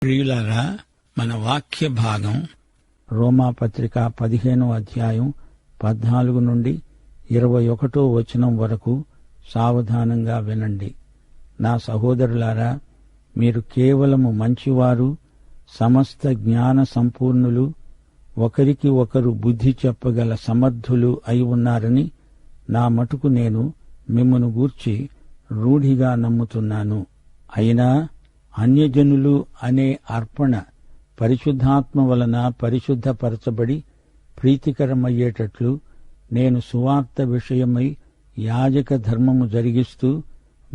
ప్రియులారా, మన వాక్య భాగం రోమాపత్రిక 15వ అధ్యాయం 14 నుండి 21వ వచనం వరకు సావధానంగా వినండి. నా సహోదరులారా, మీరు కేవలము మంచివారు, సమస్త జ్ఞాన సంపూర్ణులు, ఒకరికి ఒకరు బుద్ధి చెప్పగల సమర్థులు అయి ఉన్నారని నా మటుకు నేను మిమ్మును గూర్చి రూఢిగా నమ్ముతున్నాను. అయినా అన్యజనులు అనే అర్పణ పరిశుద్ధాత్మ వలన పరిశుద్ధపరచబడి ప్రీతికరమయ్యేటట్లు నేను సువార్త విషయమై యాజక ధర్మము జరిగిస్తూ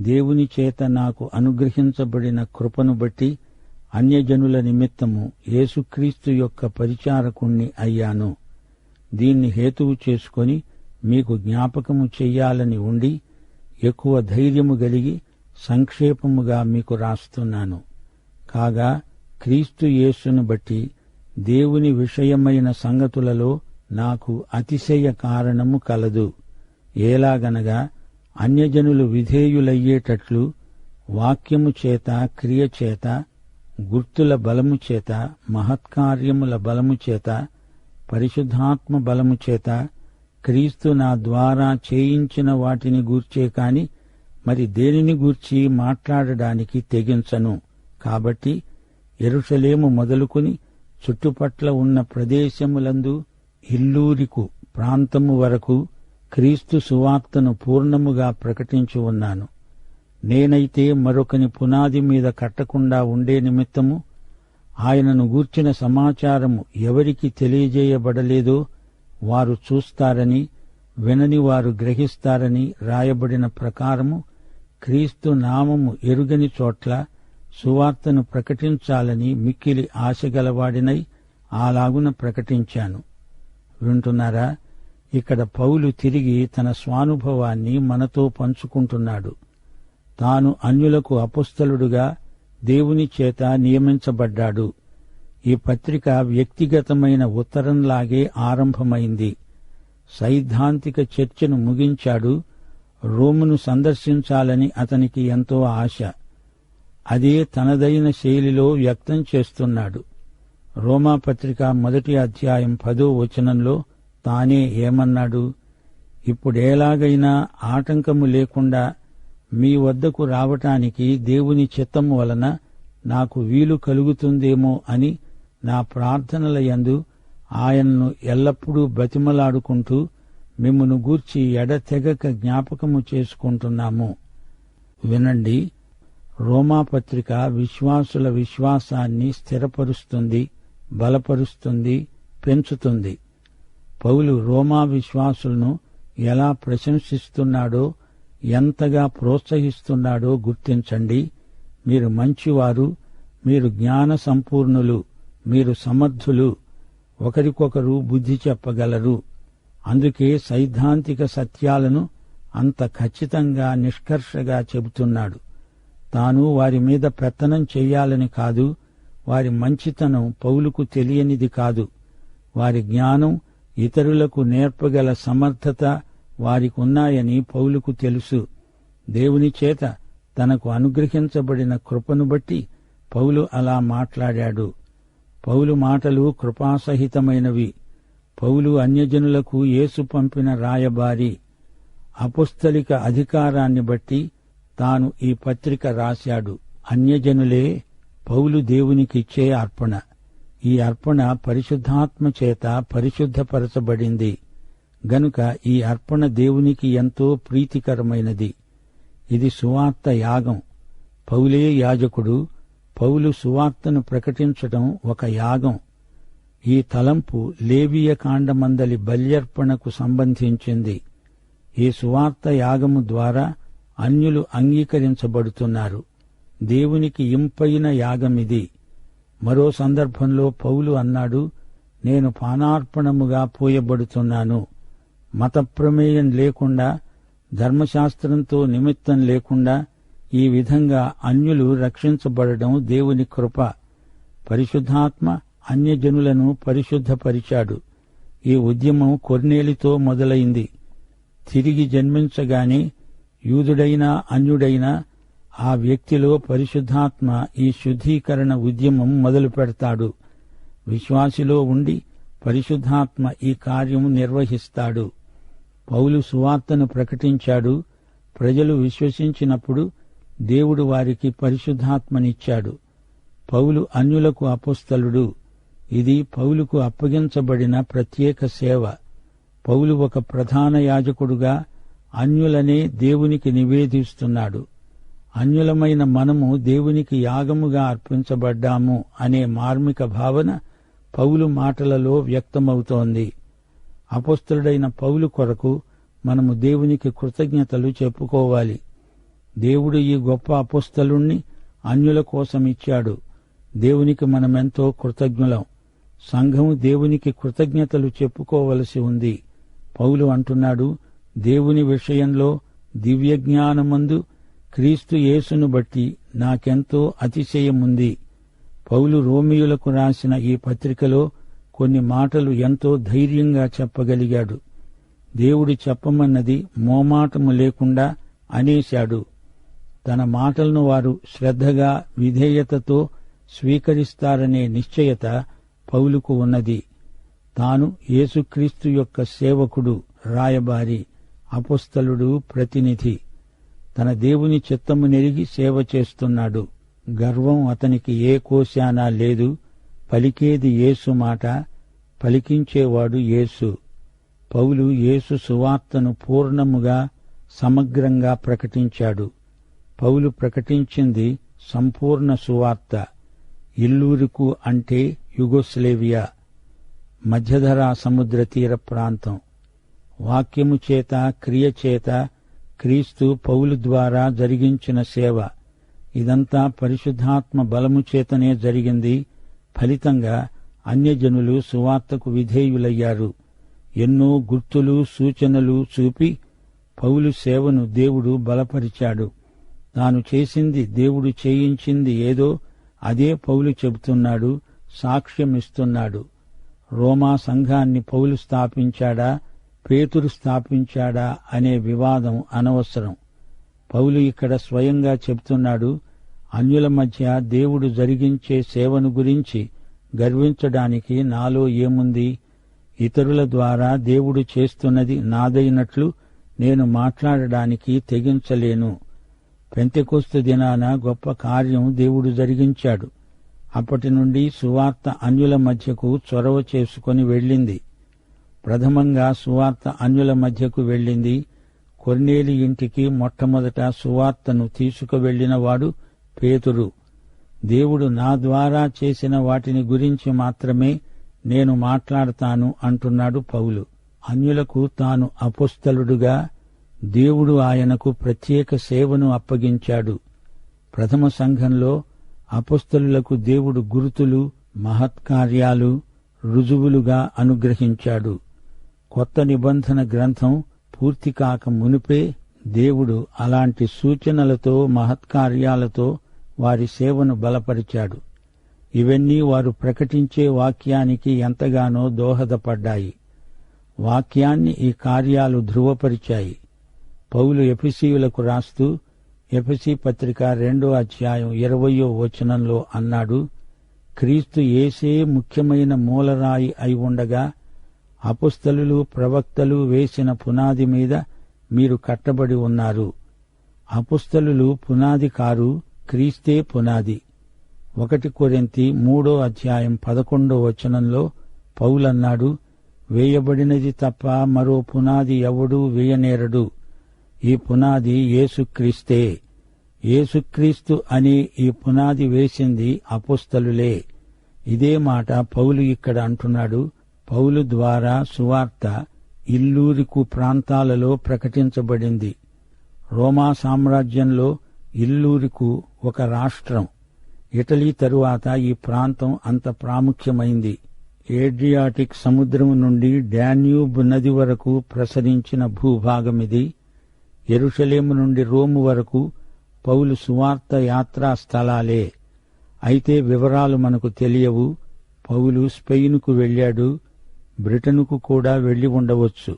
దేవుని చేత నాకు అనుగ్రహించబడిన కృపను బట్టి అన్యజనుల నిమిత్తము యేసుక్రీస్తు యొక్క పరిచారకుణ్ణి అయ్యాను. దీన్ని హేతువు చేసుకొని మీకు జ్ఞాపకము చెయ్యాలని ఉండి ఎక్కువ ధైర్యము గలిగి సంక్షేపముగా మీకు రాస్తున్నాను. కాగా క్రీస్తు యేసును బట్టి దేవుని విషయమైన సంగతులలో నాకు అతిశయ కారణము కలదు. ఏలాగనగా అన్యజనులు విధేయులయ్యేటట్లు వాక్యము చేత, క్రియ చేత, గుర్తుల బలము చేత, మహత్కార్యముల బలము చేత, పరిశుద్ధాత్మ బలము చేత, క్రీస్తు నా ద్వారా చేయించిన వాటిని గూర్చే కాని మరి దేనిని గూర్చి మాట్లాడడానికి తెగించను. కాబట్టి యెరూషలేము మొదలుకొని చుట్టుపట్ల ఉన్న ప్రదేశములందు ఇల్లూరికు ప్రాంతము వరకు క్రీస్తు సువార్తను పూర్ణముగా ప్రకటించి ఉన్నాను. నేనైతే మరొకని పునాది మీద కట్టకుండా ఉండే నిమిత్తము ఆయనను గూర్చిన సమాచారము ఎవరికి తెలియజేయబడలేదో వారు చూస్తారని, వినని వారు గ్రహిస్తారని రాయబడిన ప్రకారము క్రీస్తు నామము ఎరుగని చోట్ల సువార్తను ప్రకటించాలని మిక్కిలి ఆశగలవాడినై అలాగున ప్రకటించాను. వింటున్నారా? ఇక్కడ పౌలు తిరిగి తన స్వానుభవాన్ని మనతో పంచుకుంటున్నాడు. తాను అన్యులకు అపొస్తలుడుగా దేవుని చేత నియమించబడ్డాడు. ఈ పత్రిక వ్యక్తిగతమైన ఉత్తరంలాగే ఆరంభమైంది. సైద్ధాంతిక చర్చను ముగించాడు. రోమును సందర్శించాలని అతనికి ఎంతో ఆశ. అదే తనదైన శైలిలో వ్యక్తం చేస్తున్నాడు. రోమాపత్రిక 1వ అధ్యాయం 10వ వచనంలో తానే ఏమన్నాడు? ఇప్పుడేలాగైనా ఆటంకము లేకుండా మీ వద్దకు రావటానికి దేవుని చిత్తము వలన నాకు వీలు కలుగుతుందేమో అని నా ప్రార్థనల యందు ఆయన్ను ఎల్లప్పుడూ బతిమలాడుకుంటూ మిమ్మును గూర్చి ఎడతెగక జ్ఞాపకము చేసుకుంటున్నాము. వినండి, రోమాపత్రిక విశ్వాసుల విశ్వాసాన్ని స్థిరపరుస్తుంది, బలపరుస్తుంది, పెంచుతుంది. పౌలు రోమా విశ్వాసులను ఎలా ప్రశంసిస్తున్నాడో, ఎంతగా ప్రోత్సహిస్తున్నాడో గుర్తించండి. మీరు మంచివారు, మీరు జ్ఞాన సంపూర్ణులు, మీరు సమర్థులు, ఒకరికొకరు బుద్ధి చెప్పగలరు. అందుకే సైద్ధాంతిక సత్యాలను అంత ఖచ్చితంగా, నిష్కర్షగా చెబుతున్నాడు. తాను వారి మీద పెత్తనం చెయ్యాలని కాదు, వారి మంచితనం పౌలుకు తెలియనిది కాదు. వారి జ్ఞానం, ఇతరులకు నేర్పగల సమర్థత వారికున్నాయని పౌలుకు తెలుసు. దేవుని చేత తనకు అనుగ్రహించబడిన కృపను బట్టి పౌలు అలా మాట్లాడాడు. పౌలు మాటలు కృపాసహితమైనవి. పౌలు అన్యజనులకు యేసు పంపిన రాయబారి. అపొస్తలిక అధికారాన్ని బట్టి తాను ఈ పత్రిక రాశాడు. అన్యజనులే పౌలు దేవునికిచ్చే అర్పణ. ఈ అర్పణ పరిశుద్ధాత్మ చేత పరిశుద్ధపరచబడింది గనుక ఈ అర్పణ దేవునికి ఎంతో ప్రీతికరమైనది. ఇది సువార్త యాగం. పౌలే యాజకుడు. పౌలు సువార్తను ప్రకటించటం ఒక యాగం. ఈ తలంపు లేవీయ కాండమందలి బల్యర్పణకు సంబంధించింది. ఈ సువార్త యాగము ద్వారా అన్యులు అంగీకరించబడుతున్నారు. దేవునికి ఇంపైన యాగమిది. మరో సందర్భంలో పౌలు అన్నాడు, నేను పానార్పణముగా పోయబడుతున్నాను. మత ప్రమేయం లేకుండా, ధర్మశాస్త్రంతో నిమిత్తం లేకుండా ఈ విధంగా అన్యులు రక్షించబడడం దేవుని కృప. పరిశుద్ధాత్మ అన్యజనులను పరిశుద్ధపరిచాడు. ఈ ఉద్యమం కొర్నేలితో మొదలైంది. తిరిగి జన్మించగానే యూదుడైనా అన్యుడైనా ఆ వ్యక్తిలో పరిశుద్ధాత్మ ఈ శుద్ధీకరణ ఉద్యమం మొదలు పెడతాడు. విశ్వాసిలో ఉండి పరిశుద్ధాత్మ ఈ కార్యం నిర్వహిస్తాడు. పౌలు సువార్తను ప్రకటించాడు. ప్రజలు విశ్వసించినప్పుడు దేవుడు వారికి పరిశుద్ధాత్మనిచ్చాడు. పౌలు అన్యులకు అపోస్తలుడు. ఇది పౌలుకు అప్పగించబడిన ప్రత్యేక సేవ. పౌలు ఒక ప్రధాన యాజకుడుగా అన్యులనే దేవునికి నివేదిస్తున్నాడు. అన్యులమైన మనము దేవునికి యాగముగా అర్పించబడ్డాము అనే మార్మిక భావన పౌలు మాటలలో వ్యక్తమవుతోంది. అపోస్తలుడైన పౌలు కొరకు మనము దేవునికి కృతజ్ఞతలు చెప్పుకోవాలి. దేవుడు ఈ గొప్ప అపోస్తలుణ్ణి అన్యుల కోసమిచ్చాడు. దేవునికి మనమెంతో కృతజ్ఞులం. సంఘము దేవునికి కృతజ్ఞతలు చెప్పుకోవలసి ఉంది. పౌలు అంటున్నాడు, దేవుని విషయంలో దివ్యజ్ఞానమందు క్రీస్తు యేసును బట్టి నాకెంతో అతిశయముంది. పౌలు రోమియులకు రాసిన ఈ పత్రికలో కొన్ని మాటలు ఎంతో ధైర్యంగా చెప్పగలిగాడు. దేవుడు చెప్పమన్నది మోమాటము లేకుండా అనేశాడు. తన మాటలను వారు శ్రద్ధగా విధేయతతో స్వీకరిస్తారనే నిశ్చయత పౌలుకు ఉన్నది. తాను యేసుక్రీస్తు యొక్క సేవకుడు, రాయబారి, అపోస్తలుడు, ప్రతినిధి. తన దేవుని చిత్తము నెరిగి సేవ చేస్తున్నాడు. గర్వం అతనికి ఏ కోశానా లేదు. పలికేది యేసు మాట, పలికించేవాడు యేసు. పౌలు యేసు సువార్తను పూర్ణముగా సమగ్రంగా ప్రకటించాడు. పౌలు ప్రకటించింది సంపూర్ణ సువార్త. ఇల్లూరుకు అంటే యుగోస్లేవియా, మధ్యధరా సముద్ర తీర ప్రాంతం. వాక్యము చేత, క్రియచేత క్రీస్తు పౌలు ద్వారా జరిగించిన సేవ. ఇదంతా పరిశుద్ధాత్మ బలము చేతనే జరిగింది. ఫలితంగా అన్యజనులు సువార్తకు విధేయులయ్యారు. ఎన్నో గుర్తులు, సూచనలు చూపి పౌలు సేవను దేవుడు బలపరిచాడు. తాను చేసింది, దేవుడు చేయించింది ఏదో అదే పౌలు చెబుతున్నాడు, సాక్ష్యమిస్తున్నాడు. రోమా సంఘాన్ని పౌలు స్థాపించాడా, పేతురు స్థాపించాడా అనే వివాదం అనవసరం. పౌలు ఇక్కడ స్వయంగా చెబుతున్నాడు, అన్యుల మధ్య దేవుడు జరిగించే సేవను గురించి గర్వించడానికి నాలో ఏముంది? ఇతరుల ద్వారా దేవుడు చేస్తున్నది నాదైనట్లు నేను మాట్లాడడానికి తెగించలేను. పెంతెకొస్తు దినాన గొప్ప కార్యం దేవుడు జరిగించాడు. అప్పటి నుండి సువార్త అన్యుల మధ్యకు చొరవ చేసుకుని వెళ్ళింది. ప్రథమంగా సువార్త అన్యుల మధ్యకు వెళ్ళింది. కొర్నేలి ఇంటికి మొట్టమొదట సువార్తను తీసుకువెళ్లినవాడు పేతురు. దేవుడు నా ద్వారా చేసిన వాటిని గురించి మాత్రమే నేను మాట్లాడతాను అంటున్నాడు పౌలు. అన్యులకు తాను అపోస్తలుడుగా దేవుడు ఆయనకు ప్రత్యేక సేవను అప్పగించాడు. ప్రథమ సంఘంలో అపోస్తలులకు దేవుడు గుర్తులు, మహత్కార్యాలు, రుజువులుగా అనుగ్రహించాడు. కొత్త నిబంధన గ్రంథం పూర్తి కాక మునిపే దేవుడు అలాంటి సూచనలతో, మహత్కార్యాలతో వారి సేవను బలపరిచాడు. ఇవన్నీ వారు ప్రకటించే వాక్యానికి ఎంతగానో దోహదపడ్డాయి. వాక్యాన్ని ఈ కార్యాలు ధృవపరిచాయి. పౌలు ఎఫెసీయులకు రాస్తూ ఎఫెసీ పత్రిక 2వ అధ్యాయం 20వ వచనంలో అన్నాడు, క్రీస్తు యేసే ముఖ్యమైన మూలరాయి అయి ఉండగా అపోస్తలులు, ప్రవక్తలు వేసిన పునాది మీద మీరు కట్టబడి ఉన్నారు. అపోస్తలులు పునాది కారు, క్రీస్తే పునాది. 1 కొరింథీ 3వ అధ్యాయం 11వ వచనంలో పౌలన్నాడు, వేయబడినది తప్ప మరో పునాది ఎవడూ వేయనేరడు. ఈ పునాది యేసుక్రీస్తే. యేసుక్రీస్తు అని ఈ పునాది వేసింది అపోస్తలులే. ఇదే మాట పౌలు ఇక్కడ అంటున్నాడు. పౌలు ద్వారా సువార్త ఇల్లూరికు ప్రాంతాలలో ప్రకటించబడింది. రోమా సామ్రాజ్యంలో ఇల్లూరికు ఒక రాష్ట్రం. ఇటలీ తరువాత ఈ ప్రాంతం అంత ప్రాముఖ్యమైంది. ఏడ్రియాటిక్ సముద్రం నుండి డాన్యూబ్ నది వరకు ప్రసరించిన భూభాగమిది. యెరూషలేము నుండి రోము వరకు పౌలు సువార్త యాత్రా స్థలాలే. అయితే వివరాలు మనకు తెలియవు. పౌలు స్పెయిన్కు వెళ్ళాడు, బ్రిటనుకు కూడా వెళ్లి ఉండవచ్చు.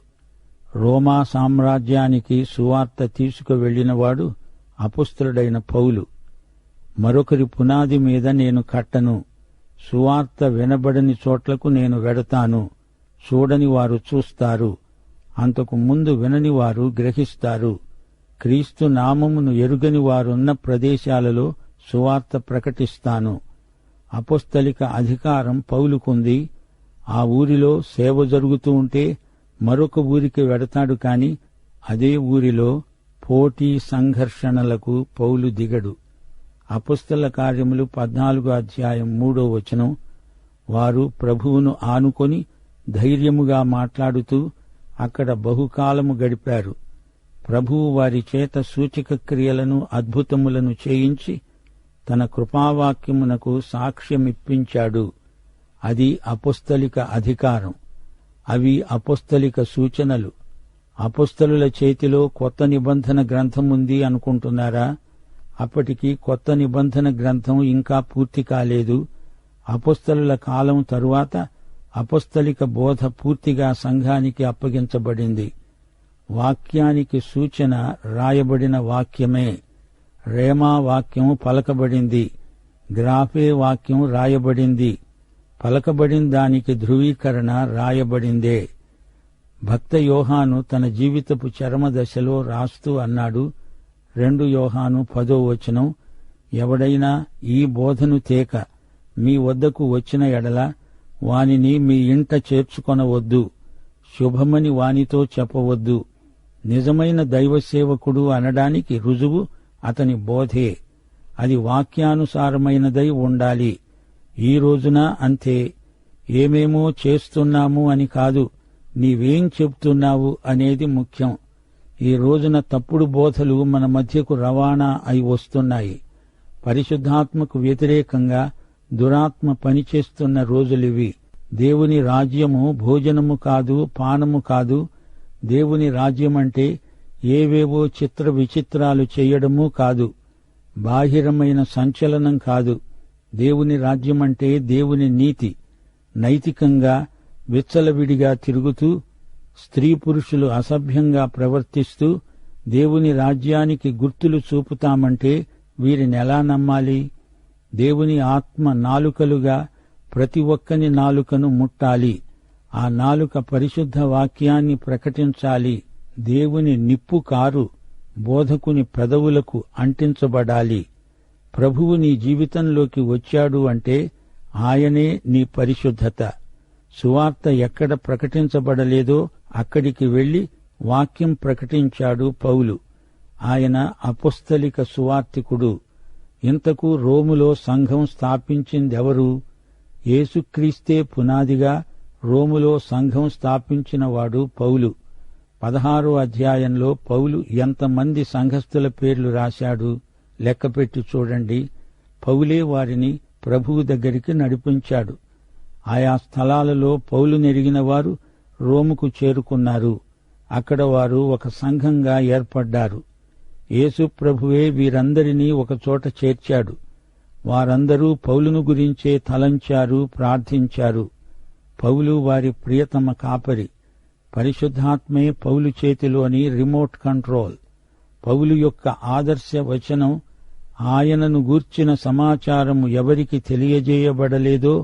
రోమా సామ్రాజ్యానికి సువార్త తీసుకువెళ్లినవాడు అపొస్తలుడైన పౌలు. మరొకరి పునాది మీద నేను కట్టను, సువార్త వినబడని చోట్లకు నేను వెడతాను. చూడని వారు చూస్తారు, అంతకు ముందు వినని వారు గ్రహిస్తారు. క్రీస్తు నామమును ఎరుగని వారున్న ప్రదేశాలలో సువార్త ప్రకటిస్తాను. అపొస్తలిక అధికారం పౌలుకుంది. ఆ ఊరిలో సేవ జరుగుతూ ఉంటే మరొక ఊరికి వెడతాడు కాని అదే ఊరిలో పోటీ సంఘర్షణలకు పౌలు దిగడు. అపొస్తల కార్యములు 14:3 వారు ప్రభువును ఆనుకొని ధైర్యముగా మాట్లాడుతూ అక్కడ బహుకాలము గడిపారు. ప్రభువు వారి చేత సూచక క్రియలను అద్భుతములను చేయించి తన కృపావాక్యమునకు సాక్ష్యమిప్పించాడు. అది అపొస్తలిక అధికారం. అవి అపొస్తలిక సూచనలు. అపొస్తలుల చేతిలో కొత్త నిబంధన గ్రంథముంది అనుకుంటున్నారా? అప్పటికి కొత్త నిబంధన గ్రంథం ఇంకా పూర్తి కాలేదు. అపొస్తలుల కాలం తరువాత అపొస్తలిక బోధ పూర్తిగా సంఘానికి అప్పగించబడింది. వాక్యానికి సూచన రాయబడిన వాక్యమే. రేమా వాక్యం పలకబడింది, గ్రాఫే వాక్యం రాయబడింది. పలకబడిన దానికి ధృవీకరణ రాయబడిందే. భక్త యోహాను తన జీవితపు చరమదశలో రాస్తూ అన్నాడు, 2 యోహాను 10 ఎవడైనా ఈ బోధను తేక మీ వద్దకు వచ్చిన ఎడల వానిని మీ ఇంట చేర్చుకొనవద్దు, శుభమని వానితో చెప్పవద్దు. నిజమైన దైవసేవకుడు అనడానికి రుజువు అతని బోధే. అది వాక్యానుసారమైనదై ఉండాలి. ఈ రోజున అంతే. ఏమేమో చేస్తున్నాము అని కాదు, నీవేం చెప్తున్నావు అనేది ముఖ్యం. ఈ రోజున తప్పుడు బోధలు మన మధ్యకు రవాణా అయి వస్తున్నాయి. పరిశుద్ధాత్మకు వ్యతిరేకంగా దురాత్మ పనిచేస్తున్న రోజులివి. దేవుని రాజ్యము భోజనము కాదు, పానము కాదు. దేవుని రాజ్యమంటే ఏవేవో చిత్ర విచిత్రాలు చేయడమూ కాదు, బాహిరమైన సంచలనం కాదు. దేవుని రాజ్యమంటే దేవుని నీతి. నైతికంగా విచ్చలవిడిగా తిరుగుతూ, స్త్రీ పురుషులు అసభ్యంగా ప్రవర్తిస్తూ దేవుని రాజ్యానికి గుర్తులు చూపుతామంటే వీరినెలా నమ్మాలి? దేవుని ఆత్మ నాలుకలుగా ప్రతి ఒక్కని నాలుకను ముట్టాలి. ఆ నాలుక పరిశుద్ధ వాక్యాన్ని ప్రకటించాలి. దేవుని నిప్పు కారు బోధకుని పెదవులకు అంటించబడాలి. ప్రభువు నీ జీవితంలోకి వచ్చాడు అంటే ఆయనే నీ పరిశుద్ధత. సువార్త ఎక్కడ ప్రకటించబడలేదో అక్కడికి వెళ్లి వాక్యం ప్రకటించాడు పౌలు. ఆయన అపొస్తలిక సువార్తికుడు. ఇంతకు రోములో సంఘం స్థాపించిందెవరు? యేసుక్రీస్తే పునాదిగా రోములో సంఘం స్థాపించినవాడు పౌలు. 16వ అధ్యాయంలో పౌలు ఎంతమంది సంఘస్థుల పేర్లు రాశాడు లెక్కపెట్టి చూడండి. పౌలే వారిని ప్రభువు దగ్గరికి నడిపించాడు. ఆయా స్థలాలలో పౌలు నెరిగిన వారు రోముకు చేరుకున్నారు. అక్కడ వారు ఒక సంఘంగా ఏర్పడ్డారు. యేసు ప్రభువే వీరందరినీ ఒకచోట చేర్చాడు. వారందరూ పౌలును గురించే తలంచారు, ప్రార్థించారు. పౌలు వారి ప్రియతమ కాపరి. పరిశుద్ధాత్మే పౌలు చేతిలోని రిమోట్ కంట్రోల్. పౌలు యొక్క ఆదర్శ వచనం, ఆయనను గూర్చిన సమాచారము ఎవరికి తెలియజేయబడలేదో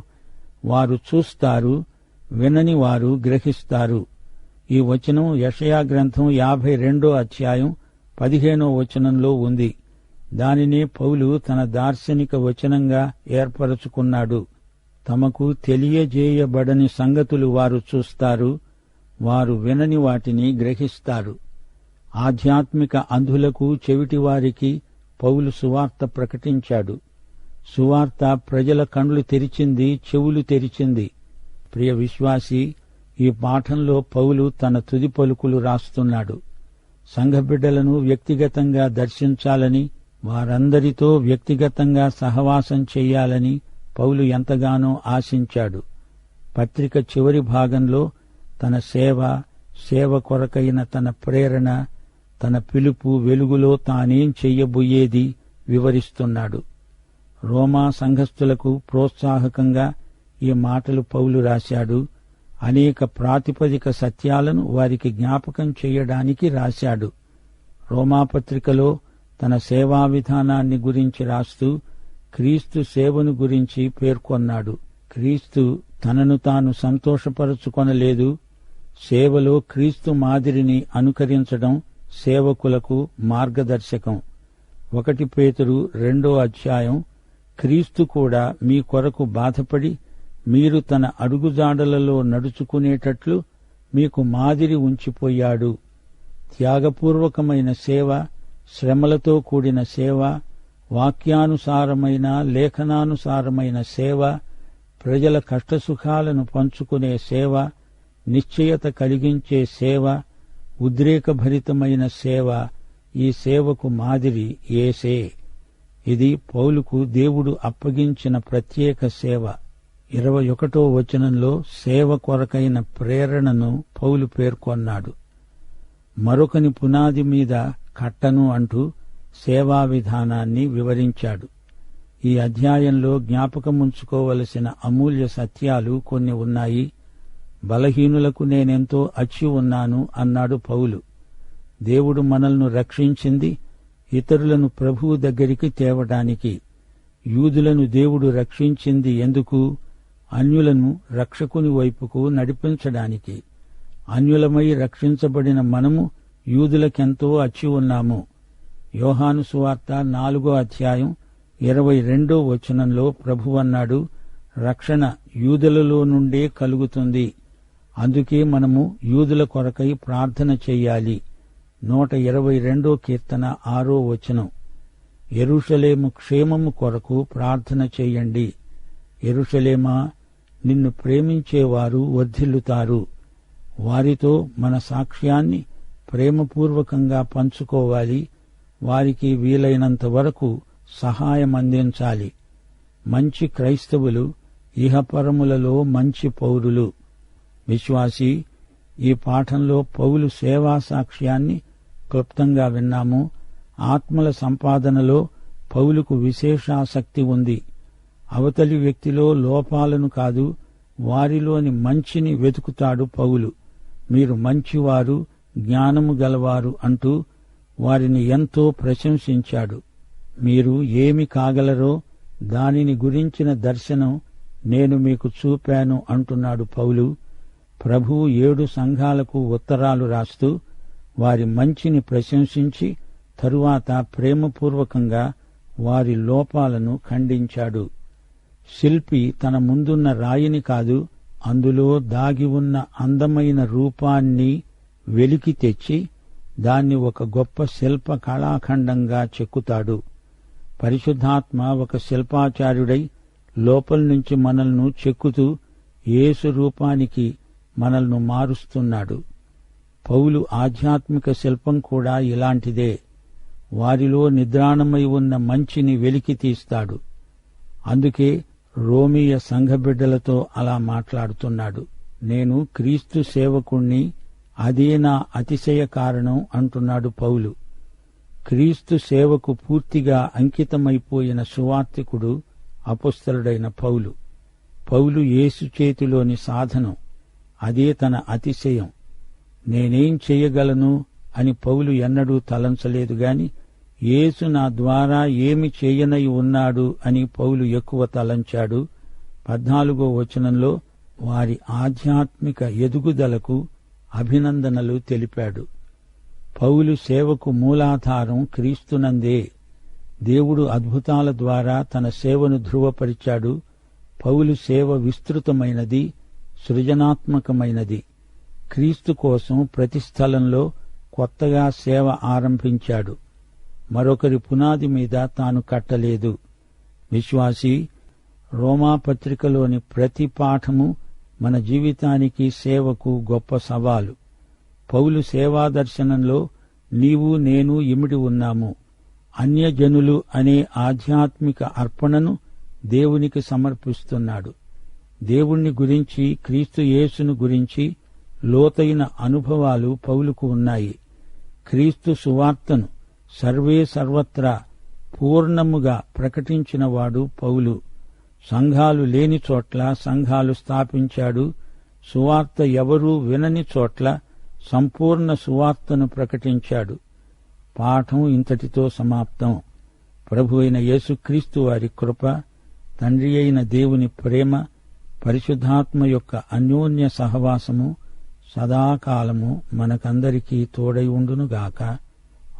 వారు చూస్తారు, వినని వారు గ్రహిస్తారు. ఈ వచనం యెషయా గ్రంథం 52:15 ఉంది. దానినే పౌలు తన దార్శనిక వచనంగా ఏర్పరచుకున్నాడు. తమకు తెలియజేయబడని సంగతులు వారు చూస్తారు, వారు వినని వాటిని గ్రహిస్తారు. ఆధ్యాత్మిక అంధులకు, చెవిటివారికి పౌలు సువార్త ప్రకటించాడు. సువార్త ప్రజల కండ్లు తెరిచింది, చెవులు తెరిచింది. ప్రియ విశ్వాసి, ఈ పాఠంలో పౌలు తన తుది పలుకులు రాస్తున్నాడు. సంఘబిడ్డలను వ్యక్తిగతంగా దర్శించాలని, వారందరితో వ్యక్తిగతంగా సహవాసం చెయ్యాలని పౌలు ఎంతగానో ఆశించాడు. పత్రిక చివరి భాగంలో తన సేవ కొరకైన తన ప్రేరణ, తన పిలుపు వెలుగులో తానేం చెయ్యబోయేది వివరిస్తున్నాడు. రోమా సంఘస్థులకు ప్రోత్సాహకంగా ఈ మాటలు పౌలు రాశాడు. అనేక ప్రాతిపదిక సత్యాలను వారికి జ్ఞాపకం చేయడానికి రాశాడు. రోమాపత్రికలో తన సేవా విధానాన్ని గురించి రాస్తూ క్రీస్తు సేవను గురించి పేర్కొన్నాడు. క్రీస్తు తనను తాను సంతోషపరుచుకొనలేదు. సేవలో క్రీస్తు మాదిరిని అనుకరించడం సేవకులకు మార్గదర్శకం. 1 పేతురు 2 క్రీస్తు కూడా మీ కొరకు బాధపడి మీరు తన అడుగుజాడలలో నడుచుకునేటట్లు మీకు మాదిరి ఉంచిపోయాడు. త్యాగపూర్వకమైన సేవ, శ్రమలతో కూడిన సేవ, వాక్యానుసారమైన లేఖనానుసారమైన సేవ, ప్రజల కష్టసుఖాలను పంచుకునే సేవ, నిశ్చయత కలిగించే సేవ, ఉద్రేకభరితమైన సేవ, ఈ సేవకు మాదిరి యేసే. ఇది పౌలుకు దేవుడు అప్పగించిన ప్రత్యేక సేవ. 21 సేవ కొరకైన ప్రేరణను పౌలు పేర్కొన్నాడు. మరొకని పునాది మీద కట్టను అంటూ సేవా విధానాన్ని వివరించాడు. ఈ అధ్యాయంలో జ్ఞాపకముంచుకోవలసిన అమూల్య సత్యాలు కొన్ని ఉన్నాయి. బలహీనులకు నేనెంతో అచ్చి ఉన్నాను అన్నాడు పౌలు. దేవుడు మనల్ని రక్షించింది ఇతరులను ప్రభువు దగ్గరికి తేవడానికి. యూదులను దేవుడు రక్షించింది ఎందుకు? అన్యులను రక్షకుని వైపుకు నడిపించడానికి. అన్యులమై రక్షించబడిన మనము యూదులకెంతో అచ్చి ఉన్నాము. యోహాను సువార్త 4:22 ప్రభువన్నాడు, రక్షణ యూదులలో నుండే కలుగుతుంది. అందుకే మనము యూదుల కొరకై ప్రార్థన చెయ్యాలి. 122 కీర్తన 6 యెరూషలేము క్షేమము కొరకు ప్రార్థన చెయ్యండి. యెరూషలేమా, నిన్ను ప్రేమించేవారు వర్ధిల్లుతారు. వారితో మన సాక్ష్యాన్ని ప్రేమపూర్వకంగా పంచుకోవాలి. వారికి వీలైనంత వరకు సహాయమందించాలి. మంచి క్రైస్తవులు ఇహపరములలో మంచి పౌరులు. విశ్వాసి, ఈ పాఠంలో పౌలు సేవా సాక్ష్యాన్ని క్లుప్తంగా విన్నాము. ఆత్మల సంపాదనలో పౌలుకు విశేషాసక్తి ఉంది. అవతలి వ్యక్తిలో లోపాలను కాదు, వారిలోని మంచిని వెతుకుతాడు పౌలు. మీరు మంచివారు, జ్ఞానము గలవారు అంటూ వారిని ఎంతో ప్రశంసించాడు. మీరు ఏమి కాగలరో దానిని గురించిన దర్శనం నేను మీకు చూపాను అంటున్నాడు పౌలు. ప్రభువు 7 సంఘాలకు ఉత్తరాలు రాస్తూ వారి మంచిని ప్రశంసించి తరువాత ప్రేమపూర్వకంగా వారి లోపాలను ఖండించాడు. శిల్పి తన ముందున్న రాయిని కాదు, అందులో దాగి ఉన్న అందమైన రూపాన్ని వెలికి తెచ్చి దాన్ని ఒక గొప్ప శిల్ప కళాఖండంగా చెక్కుతాడు. పరిశుద్ధాత్మ ఒక శిల్పాచార్యుడై లోపల్నుంచి మనల్ని చెక్కుతూ యేసు రూపానికి మనల్ని మారుస్తున్నాడు. పౌలు ఆధ్యాత్మిక శిల్పం కూడా ఇలాంటిదే. వారిలో నిద్రాణమై ఉన్న మంచిని వెలికి తీస్తాడు. అందుకే రోమీయ సంఘబిడ్డలతో అలా మాట్లాడుతున్నాడు. నేను క్రీస్తు సేవకుణ్ణి, అదే నా అతిశయ కారణం అంటున్నాడు పౌలు. క్రీస్తు సేవకు పూర్తిగా అంకితమైపోయిన సువార్తికుడు అపొస్తలుడైన పౌలు. పౌలు యేసు చేతిలోని సాధనం, అదే తన అతిశయం. నేనేం చెయ్యగలను అని పౌలు ఎన్నడూ తలంచలేదు గాని యేసు నా ద్వారా ఏమి చేయనై ఉన్నాడు అని పౌలు ఎక్కువ తలంచాడు. 14 వారి ఆధ్యాత్మిక ఎదుగుదలకు అభినందనలు తెలిపాడు. పౌలు సేవకు మూలాధారం క్రీస్తునందే. దేవుడు అద్భుతాల ద్వారా తన సేవను ధృవపరిచాడు. పౌలు సేవ విస్తృతమైనది, సృజనాత్మకమైనది. క్రీస్తు కోసం ప్రతి స్థలంలో కొత్తగా సేవ ఆరంభించాడు. మరొకరి పునాది మీద తాను కట్టలేదు. విశ్వాసి, రోమాపత్రికలోని ప్రతి పాఠము మన జీవితానికి, సేవకు గొప్ప సవాలు. పౌలు సేవాదర్శనంలో నీవు నేను ఇమిడి ఉన్నాము. అన్యజనులు అనే ఆధ్యాత్మిక అర్పణను దేవునికి సమర్పిస్తున్నాడు. దేవుణ్ణి గురించి, క్రీస్తు యేసును గురించి లోతైన అనుభవాలు పౌలుకు ఉన్నాయి. క్రీస్తు సువార్తను సర్వత్రా పూర్ణముగా ప్రకటించినవాడు పౌలు. సంఘాలు లేని చోట్ల సంఘాలు స్థాపించాడు. సువార్త ఎవరూ వినని చోట్ల సంపూర్ణ సువార్తను ప్రకటించాడు. పాఠం ఇంతటితో సమాప్తం. ప్రభు అయిన యేసుక్రీస్తు వారి కృప, తండ్రి అయిన దేవుని ప్రేమ, పరిశుద్ధాత్మ యొక్క అన్యోన్య సహవాసము సదాకాలము మనకందరికీ తోడై ఉండునుగాక.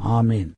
ఆమేన్.